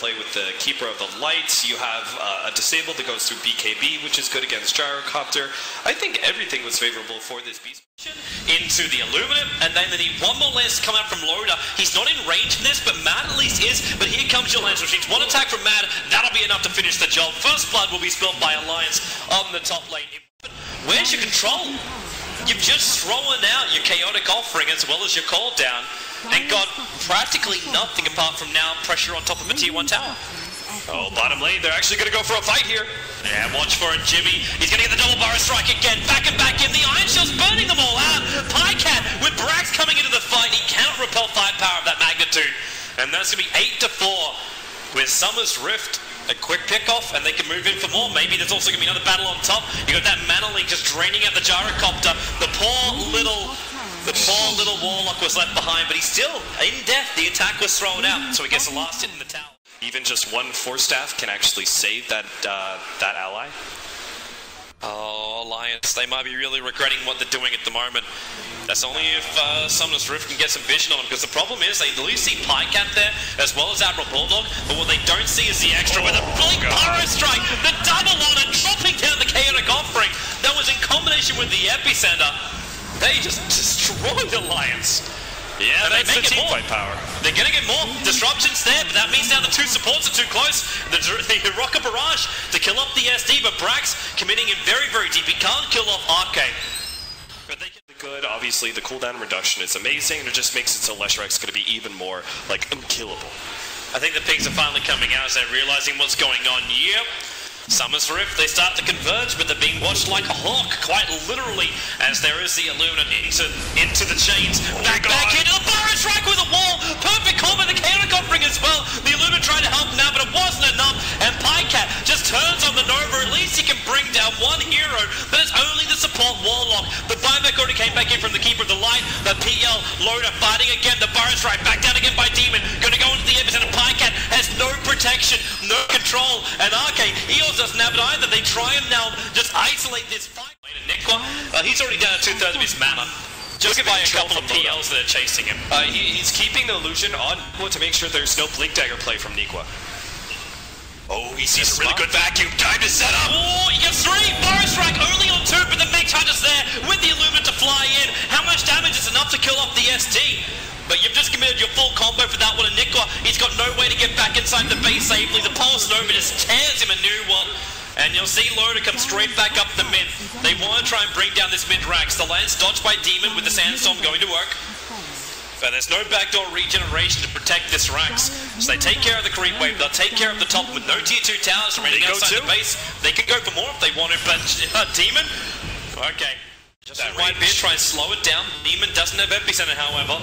play with the Keeper of the Lights. You have a Disable that goes through BKB, which is good against Gyrocopter. I think everything was favorable for this Beast. Into the Aluminum, and then they need one more lance to come out from Loda. He's not in range in this, but Mad at least is. But here comes your lance machines. One attack from Mad, that'll be enough to finish the job. First blood will be spilled by Alliance on the top lane. Where's your control? You've just thrown out your chaotic offering as well as your call down, and got practically nothing apart from now pressure on top of a tier 1 tower. Oh, bottom lane, they're actually going to go for a fight here. Yeah, watch for it, Jimmy. He's going to get the double barrel strike again. Back and back in. The Iron Shell's burning them all out. Pajkatt, with Brax coming into the fight, he cannot repel firepower of that magnitude. And that's going to be 8-4 with Summer's Rift. A quick pick-off, and they can move in for more. Maybe there's also going to be another battle on top. You got that Mana Link just draining out the Gyrocopter. The poor little Warlock was left behind, but he's still in death. The attack was thrown out, so he gets the last hit in the tower. Even just one Force Staff can actually save that ally. Oh, Alliance, they might be really regretting what they're doing at the moment. That's only if Summoner's Rift can get some vision on them, because the problem is they at least see Pajkatt there, as well as Admiral Bulldog, but what they don't see is the extra with a Blink Pyro Strike, the double on it, dropping down the chaotic offering. That was in combination with the Epicenter. They just destroyed Alliance. Yeah, and that's they make the it more. Teamfight power. They're going to get more disruptions there, but that means now the two supports are too close. The Rocket Barrage to kill off the SD, but Brax committing in very, very deep. He can't kill off Akke. But they can... Good, obviously the cooldown reduction is amazing, and it just makes it so Leshrac's going to be even more, like, unkillable. I think the pigs are finally coming out as they're realizing what's going on. Yep. Summer's Rift, they start to converge, but they're being watched like a hawk, quite literally, as there is the Illuminate into the chains. Back into the Burrow Strike with a wall! Perfect combo, the chaotic offering as well. The Illuminate tried to help him out, but it wasn't enough, and Pajkatt just turns on the Nova. At least he can bring down one hero, but it's only the support Warlock. The buyback already came back in from the Keeper of the Light. The PL, Loda fighting again, the Burrow Strike back down again by Demon. Gonna go into the Epicenter. Pajkatt has no protection, no control, and Akke, he also doesn't have it either. They try and now just isolate this fight. Niqua, he's already down to 2/3 of his mana. Just by a couple of PLs that are chasing him. He's keeping the illusion on to make sure there's no Blink Dagger play from Niqua. Oh, he sees a really good vacuum. Time to set up. Oh, he gets 3. Burrow Strike only on 2, but the Mech Hunter's there with the Illuminate to fly in. How much damage is enough to kill off the SD? But you've just committed your full combo for that one, and Niqua, he's got no way to get back inside the base safely. The Pulse Nova just tears him a new one. And you'll see Loda come straight back up the mid. They want to try and bring down this mid-Rax. The lance dodged by Demon with the Sandstorm going to work. But there's no backdoor regeneration to protect this Rax. So they take care of the creep wave, they'll take care of the top with no tier 2 towers remaining outside the base. They can go for more if they want to, but Demon? Okay. Just right here, try and slow it down. Demon doesn't have Epicenter, however.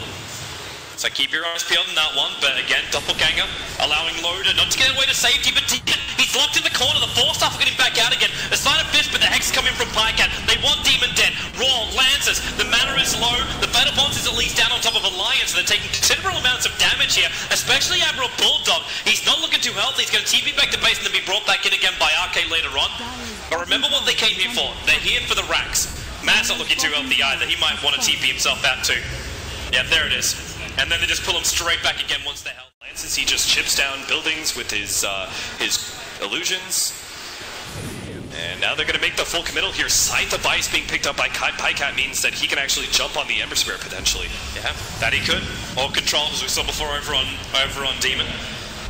So keep your eyes peeled on that one, but again, Doppelganger allowing Loda not to get away to safety, but he's locked in the corner. The Force Staff are getting back out again. A sign of fist, but the Hex is coming from Pajkatt. They want Demon dead. Raw, Lancers, the mana is low. The Fatal Bonds is at least down on top of Alliance, so they're taking considerable amounts of damage here, especially Admiral Bulldog. He's not looking too healthy. He's going to TP back to base and then be brought back in again by Akke later on. But remember what they came here for. They're here for the Rax. Matt's not looking too healthy either. He might want to TP himself out too. Yeah, there it is. And then they just pull him straight back again once they're held. Lances, he just chips down buildings with his illusions. And now they're going to make the full committal here. Scythe of Ice being picked up by Pajkatt means that he can actually jump on the Ember Spirit potentially. Yeah, that he could. Or control, as we saw before over on Demon.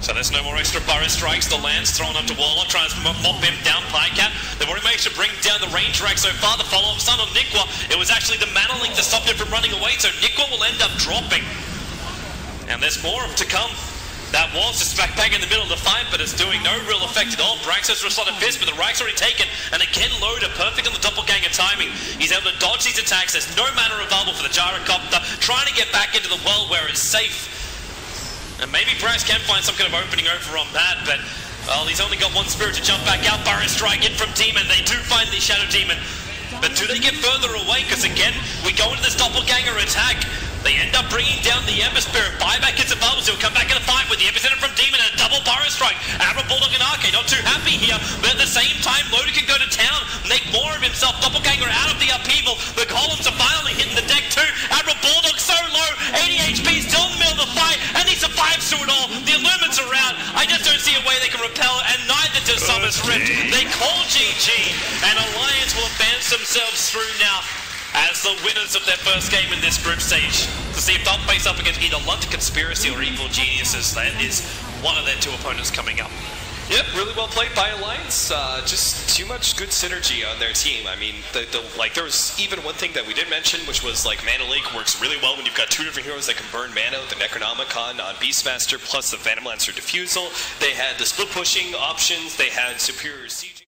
So there's no more extra Burrow Strikes. The lance thrown up to Warlock, trying to mop him down. Pajkatt, they've already managed to bring down the range rack so far. The follow-up stun on Niqua, it was actually the Mana Link that stopped him from running away, so Niqua will end up dropping. And there's more to come. That was just back in the middle of the fight, but it's doing no real effect at all. Brax has a slot of fist, but the Rack's already taken. And again, Loda, perfect on the Doppelganger timing. He's able to dodge these attacks. There's no mana available for the Gyrocopter, trying to get back into the world where it's safe. And maybe Brax can find some kind of opening over on Matt, but, well, he's only got one spirit to jump back out. Burrow Strike in from Demon. They do find the Shadow Demon. But do they get further away? Because again, we go into this Doppelganger attack. They end up bringing down the Ember Spirit. Buyback is available, so he'll come back in a fight with the Epicenter from Demon and a double Burrow Strike. Admiral Bulldog and Akke not too happy here, but at the same time, Loda can go to town, make more of himself. Doppelganger out of the upheaval. The columns are finally hitting the deck too. Admiral Bulldog so low, 80 HP, still in the middle of the fight, and he survives through it all. The Illumines are out. I just don't see away they can repel, and neither does Summer's Rift. They call GG, and Alliance will advance themselves through now as the winners of their first game in this group stage to see if they'll face up against either London Conspiracy or Evil Geniuses. That is one of their two opponents coming up. Yep, really well played by Alliance. Just too much good synergy on their team. I mean, like there was even one thing that we did mention, which was like Mana Lake works really well when you've got two different heroes that can burn mana. The Necronomicon on Beastmaster plus the Phantom Lancer Diffusal. They had the split pushing options. They had superior siege.